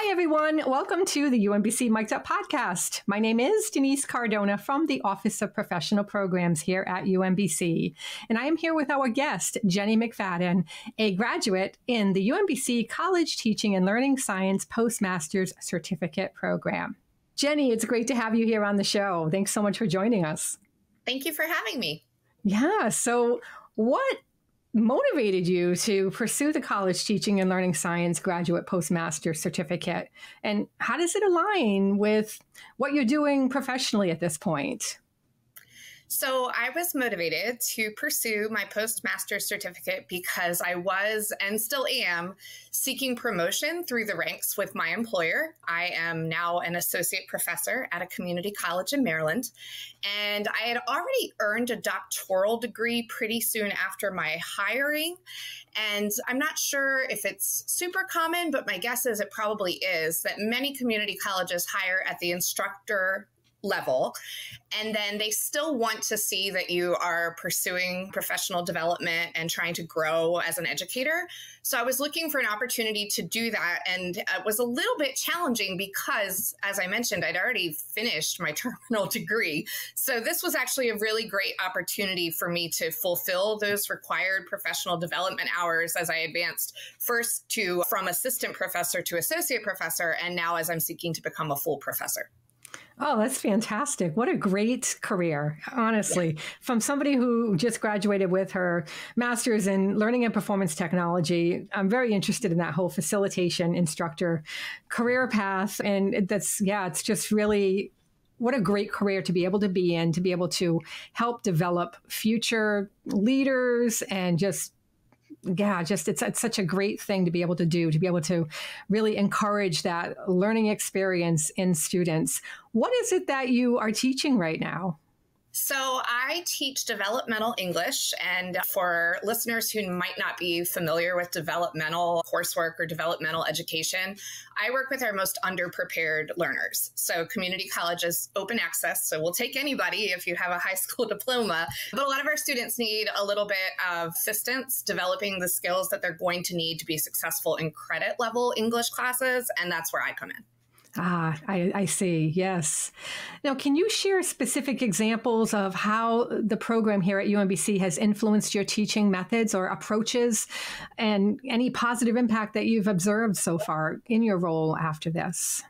Hi, everyone. Welcome to the UMBC Mic'd Up podcast. My name is Denise Cardona from the Office of Professional Programs here at UMBC. And I am here with our guest, Jenny McFadden, a graduate in the UMBC College Teaching and Learning Science Postmaster's Certificate Program. Jenny, it's great to have you here on the show. Thanks so much for joining us. Thank you for having me. Yeah. So what motivated you to pursue the College Teaching and Learning Science Graduate Postmaster Certificate? And how does it align with what you're doing professionally at this point? So I was motivated to pursue my postmaster's certificate because I was, and still am, seeking promotion through the ranks with my employer. I am now an associate professor at a community college in Maryland, and I had already earned a doctoral degree pretty soon after my hiring. And I'm not sure if it's super common, but my guess is it probably is, that many community colleges hire at the instructor level, and then they still want to see that you are pursuing professional development and trying to grow as an educator. So I was looking for an opportunity to do that, and it was a little bit challenging because, as I mentioned, I'd already finished my terminal degree. So this was actually a really great opportunity for me to fulfill those required professional development hours as I advanced first from assistant professor to associate professor, and now as I'm seeking to become a full professor. Oh, that's fantastic. What a great career, honestly. Yeah. From somebody who just graduated with her master's in learning and performance technology, I'm very interested in that whole facilitation instructor career path. And it's just really, what a great career to be able to be in, to be able to help develop future leaders and it's such a great thing to be able to do, to be able to really encourage that learning experience in students. What is it that you are teaching right now? So I teach developmental English, and for listeners who might not be familiar with developmental coursework or developmental education, I work with our most underprepared learners. So community college is open access, so we'll take anybody if you have a high school diploma, but a lot of our students need a little bit of assistance developing the skills that they're going to need to be successful in credit level English classes, and that's where I come in. I see. Yes. Now, can you share specific examples of how the program here at UMBC has influenced your teaching methods or approaches, and any positive impact that you've observed so far in your role after this?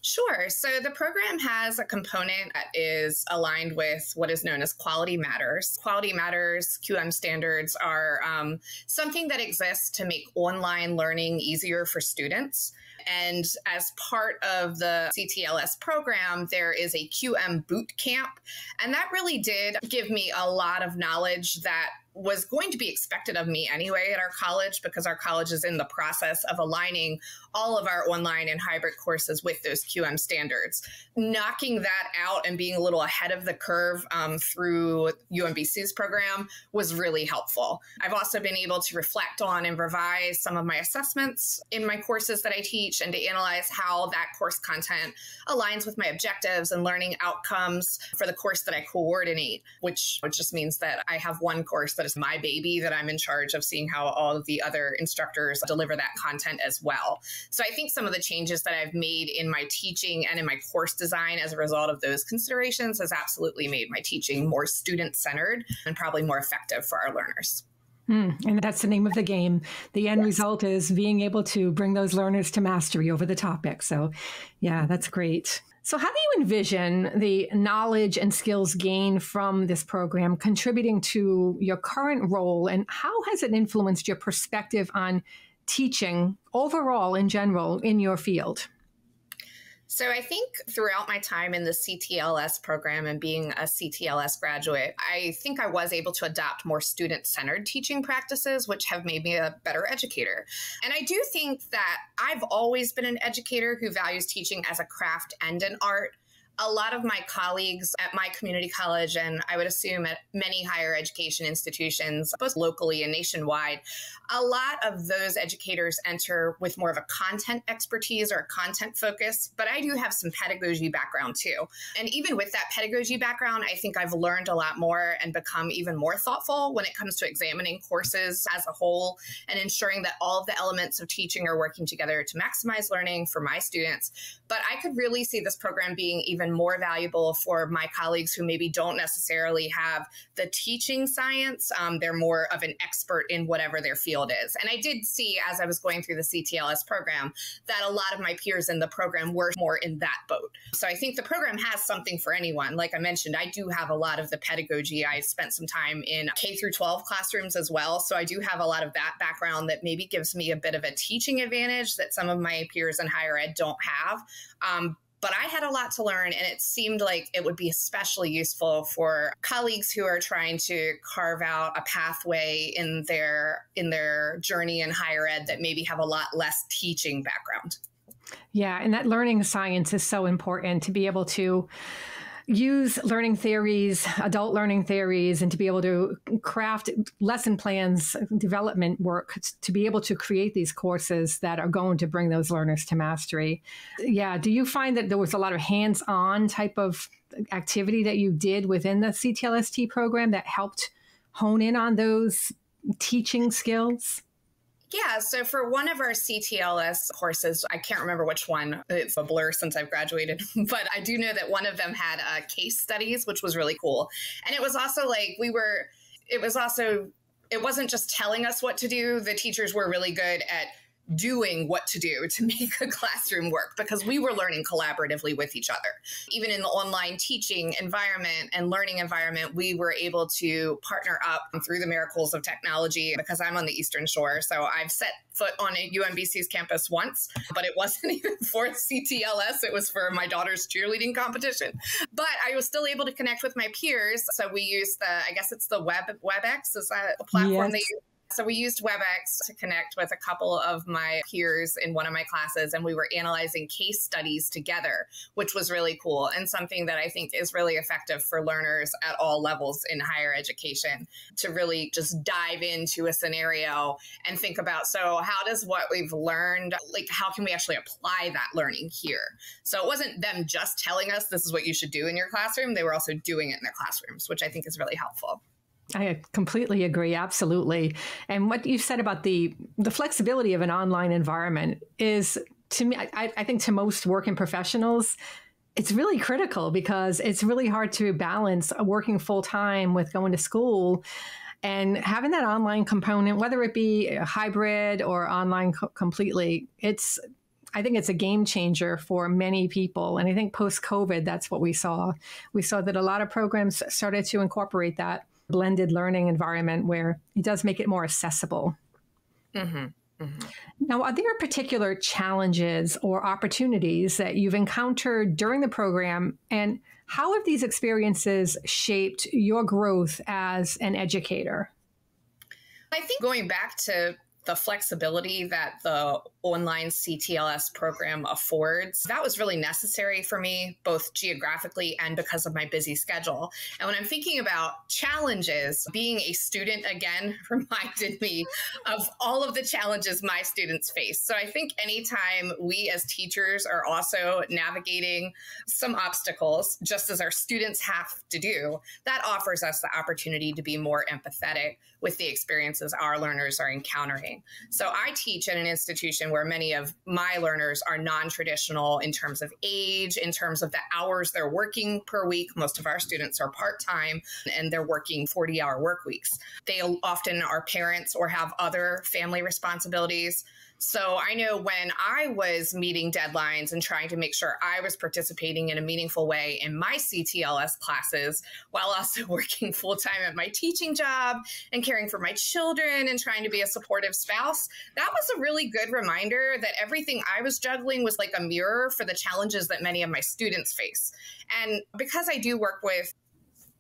Sure. So the program has a component that is aligned with what is known as Quality Matters. Quality Matters, QM standards are something that exists to make online learning easier for students. And as part of the CTLS program, there is a QM boot camp. And that really did give me a lot of knowledge that was going to be expected of me anyway at our college, because our college is in the process of aligning all of our online and hybrid courses with those QM standards. Knocking that out and being a little ahead of the curve through UMBC's program was really helpful. I've also been able to reflect on and revise some of my assessments in my courses that I teach, and to analyze how that course content aligns with my objectives and learning outcomes for the course that I coordinate, which just means that I have one course that is my baby that I'm in charge of seeing how all of the other instructors deliver that content as well. So I think some of the changes that I've made in my teaching and in my course design as a result of those considerations has absolutely made my teaching more student-centered and probably more effective for our learners. And that's the name of the game. The end result is being able to bring those learners to mastery over the topic. So yeah, that's great. So how do you envision the knowledge and skills gained from this program contributing to your current role, and how has it influenced your perspective on teaching overall in general in your field? So I think throughout my time in the CTLS program and being a CTLS graduate, I think I was able to adopt more student-centered teaching practices, which have made me a better educator. And I do think that I've always been an educator who values teaching as a craft and an art. a lot of my colleagues at my community college, and I would assume at many higher education institutions, both locally and nationwide, a lot of those educators enter with more of a content expertise or a content focus, but I do have some pedagogy background too. And even with that pedagogy background, I think I've learned a lot more and become even more thoughtful when it comes to examining courses as a whole and ensuring that all of the elements of teaching are working together to maximize learning for my students. But I could really see this program being even more valuable for my colleagues who maybe don't necessarily have the teaching science. They're more of an expert in whatever their field is. And I did see, as I was going through the CTLS program, that a lot of my peers in the program were more in that boat. So I think the program has something for anyone. Like I mentioned, I do have a lot of the pedagogy. I spent some time in K through 12 classrooms as well. So I do have a lot of that background that maybe gives me a bit of a teaching advantage that some of my peers in higher ed don't have. But I had a lot to learn, and it seemed like it would be especially useful for colleagues who are trying to carve out a pathway in their journey in higher ed that maybe have a lot less teaching background. Yeah, and that learning science is so important to be able to use learning theories, adult learning theories, and to be able to craft lesson plans, development work, to be able to create these courses that are going to bring those learners to mastery. Yeah. Do you find that there was a lot of hands-on type of activity that you did within the CTLST program that helped hone in on those teaching skills? Yeah, so for one of our CTLS courses, I can't remember which one. It's a blur since I've graduated, but I do know that one of them had case studies, which was really cool. And it was also like it wasn't just telling us what to do. The teachers were really good at doing what to do to make a classroom work because we were learning collaboratively with each other. Even in the online teaching environment and learning environment, we were able to partner up through the miracles of technology because I'm on the Eastern Shore. So I've set foot on a UMBC's campus once, but it wasn't even for CTLS. It was for my daughter's cheerleading competition. But I was still able to connect with my peers. So we used I guess it's the WebEx. Is that a platform they use? So we used WebEx to connect with a couple of my peers in one of my classes, and we were analyzing case studies together, which was really cool and something that I think is really effective for learners at all levels in higher education to really just dive into a scenario and think about, so how does what we've learned, like how can we actually apply that learning here? So it wasn't them just telling us this is what you should do in your classroom. They were also doing it in their classrooms, which I think is really helpful. I completely agree. Absolutely. And what you said about the flexibility of an online environment is, to me, I think to most working professionals, it's really critical because it's really hard to balance working full time with going to school and having that online component, whether it be a hybrid or online completely. I think it's a game changer for many people. And I think post-COVID, that's what we saw. We saw that a lot of programs started to incorporate that blended learning environment where it does make it more accessible. Mm-hmm. Mm-hmm. Now, are there particular challenges or opportunities that you've encountered during the program, and how have these experiences shaped your growth as an educator? I think going back to the flexibility that the online CTLS program affords, that was really necessary for me, both geographically and because of my busy schedule. And when I'm thinking about challenges, being a student again reminded me of all of the challenges my students face. So I think anytime we as teachers are also navigating some obstacles, just as our students have to do, that offers us the opportunity to be more empathetic with the experiences our learners are encountering. So I teach at an institution where many of my learners are non-traditional in terms of age, in terms of the hours they're working per week. Most of our students are part-time and they're working 40-hour work weeks. They often are parents or have other family responsibilities. So I know when I was meeting deadlines and trying to make sure I was participating in a meaningful way in my CTLS classes, while also working full-time at my teaching job and caring for my children and trying to be a supportive spouse, that was a really good reminder that everything I was juggling was like a mirror for the challenges that many of my students face. And because I do work with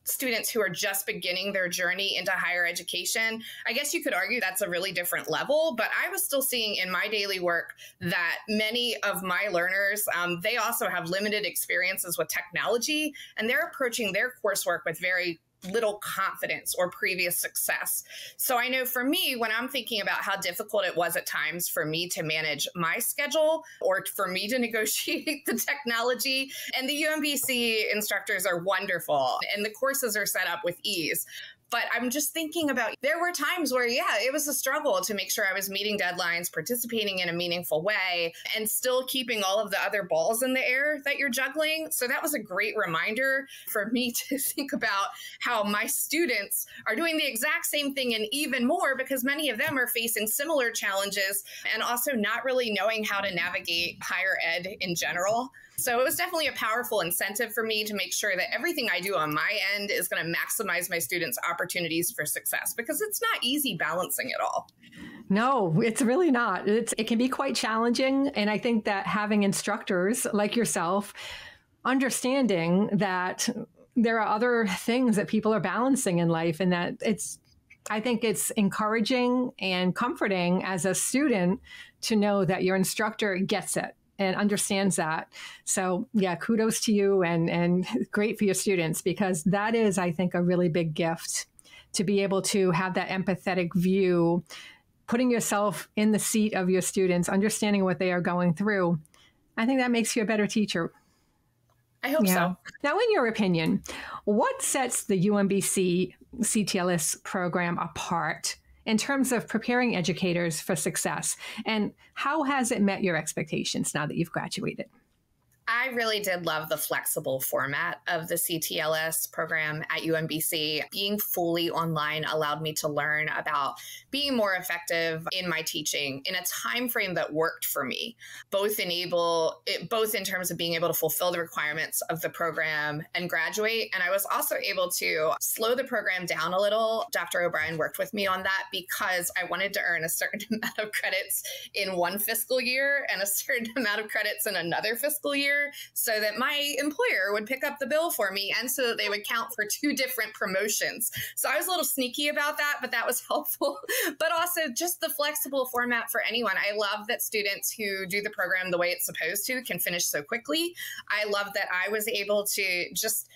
students who are just beginning their journey into higher education, I guess you could argue that's a really different level, but I was still seeing in my daily work that many of my learners, they also have limited experiences with technology, and they're approaching their coursework with very little confidence or previous success. So I know for me, when I'm thinking about how difficult it was at times for me to manage my schedule or for me to negotiate the technology, and the UMBC instructors are wonderful and the courses are set up with ease. But I'm just thinking about, there were times where, yeah, it was a struggle to make sure I was meeting deadlines, participating in a meaningful way, and still keeping all of the other balls in the air that you're juggling. So that was a great reminder for me to think about how my students are doing the exact same thing and even more, because many of them are facing similar challenges and also not really knowing how to navigate higher ed in general. So it was definitely a powerful incentive for me to make sure that everything I do on my end is going to maximize my students' opportunities for success, because it's not easy balancing it all. No, it's really not. It can be quite challenging. And I think that having instructors like yourself, understanding that there are other things that people are balancing in life, and that I think it's encouraging and comforting as a student to know that your instructor gets it and understands that. So yeah, kudos to you, and great for your students, because that is, I think, a really big gift to be able to have that empathetic view, putting yourself in the seat of your students, understanding what they are going through. I think that makes you a better teacher. I hope so. Now, in your opinion, what sets the UMBC CTLS program apart in terms of preparing educators for success? And how has it met your expectations now that you've graduated? I really did love the flexible format of the CTLS program at UMBC. Being fully online allowed me to learn about being more effective in my teaching in a time frame that worked for me, both in terms of being able to fulfill the requirements of the program and graduate. And I was also able to slow the program down a little. Dr. O'Brien worked with me on that because I wanted to earn a certain amount of credits in one fiscal year and a certain amount of credits in another fiscal year, so that my employer would pick up the bill for me and so that they would count for two different promotions. So I was a little sneaky about that, but that was helpful. But also just the flexible format for anyone. I love that students who do the program the way it's supposed to can finish so quickly. I love that I was able to just,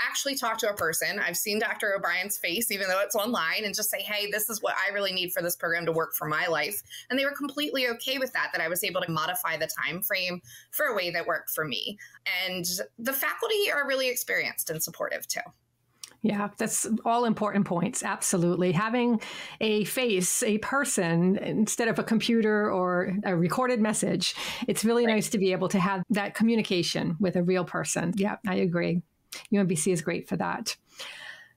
actually talk to a person. I've seen Dr. O'Brien's face, even though it's online, and just say, hey, this is what I really need for this program to work for my life. And they were completely okay with that I was able to modify the time frame for a way that worked for me. And the faculty are really experienced and supportive too. Yeah, that's all important points. Absolutely. Having a face, a person, instead of a computer or a recorded message, it's really nice to be able to have that communication with a real person. Yeah, I agree. UMBC is great for that.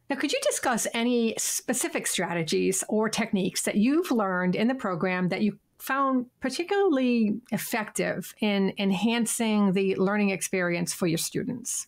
Now, could you discuss any specific strategies or techniques that you've learned in the program that you found particularly effective in enhancing the learning experience for your students?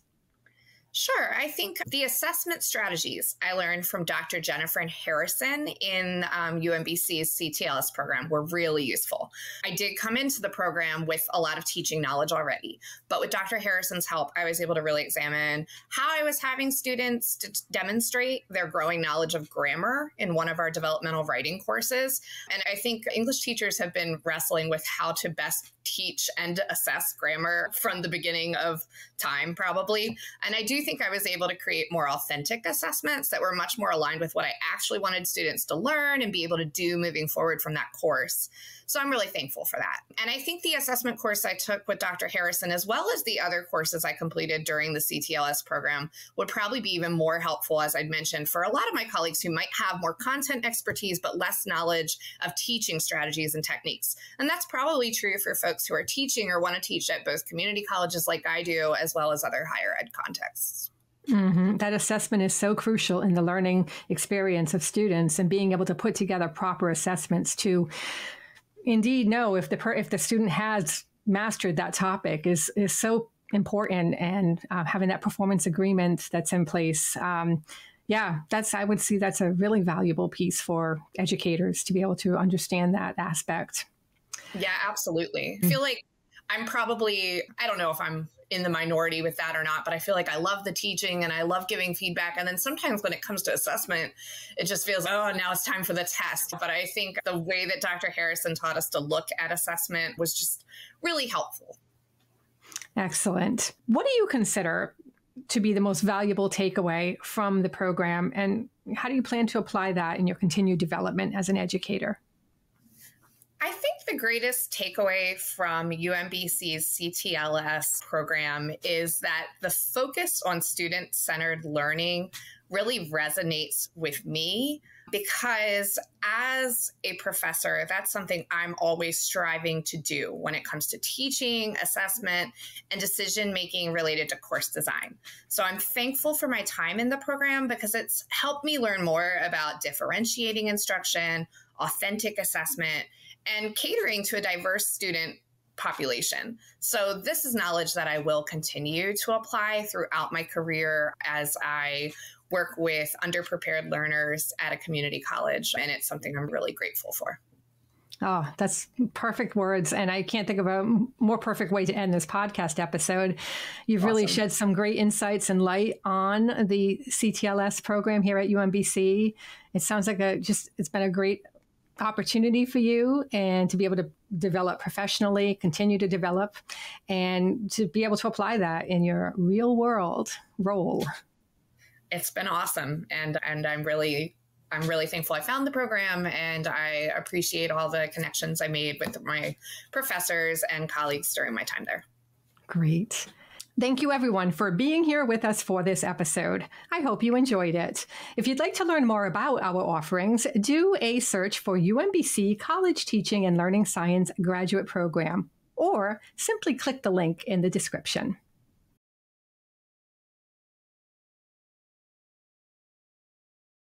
Sure. I think the assessment strategies I learned from Dr. Jennifer Harrison in UMBC's CTLS program were really useful. I did come into the program with a lot of teaching knowledge already, but with Dr. Harrison's help, I was able to really examine how I was having students to demonstrate their growing knowledge of grammar in one of our developmental writing courses. And I think English teachers have been wrestling with how to best teach and assess grammar from the beginning of time, probably. And I do think I was able to create more authentic assessments that were much more aligned with what I actually wanted students to learn and be able to do moving forward from that course. So I'm really thankful for that. And I think the assessment course I took with Dr. Harrison, as well as the other courses I completed during the CTLS program, would probably be even more helpful, as I'd mentioned, for a lot of my colleagues who might have more content expertise, but less knowledge of teaching strategies and techniques. And that's probably true for folks who are teaching or want to teach at both community colleges like I do, as well as other higher ed contexts. Mm-hmm. That assessment is so crucial in the learning experience of students, and being able to put together proper assessments to indeed know if the student has mastered that topic is so important. And having that performance agreement that's in place. I would see that's a really valuable piece for educators to be able to understand that aspect. Yeah, absolutely. I feel like I'm probably, I don't know if I'm in the minority with that or not, but I feel like I love the teaching and I love giving feedback. And then sometimes when it comes to assessment, it just feels, oh, now it's time for the test. But I think the way that Dr. Harrison taught us to look at assessment was just really helpful. Excellent. What do you consider to be the most valuable takeaway from the program, and how do you plan to apply that in your continued development as an educator? I think the greatest takeaway from UMBC's CTLS program is that the focus on student-centered learning really resonates with me, because as a professor, that's something I'm always striving to do when it comes to teaching, assessment, and decision-making related to course design. So I'm thankful for my time in the program because it's helped me learn more about differentiating instruction, authentic assessment, and catering to a diverse student population. So this is knowledge that I will continue to apply throughout my career as I work with underprepared learners at a community college. And it's something I'm really grateful for. Oh, that's perfect words. And I can't think of a more perfect way to end this podcast episode. You've really shed some great insights and light on the CTLS program here at UMBC. It sounds like it's been a great opportunity for you, and to be able to develop professionally, continue to develop, and to be able to apply that in your real world role. It's been awesome. And I'm really thankful I found the program, and I appreciate all the connections I made with my professors and colleagues during my time there. Great. Thank you, everyone, for being here with us for this episode. I hope you enjoyed it. If you'd like to learn more about our offerings, do a search for UMBC College Teaching and Learning Science Graduate Program, or simply click the link in the description.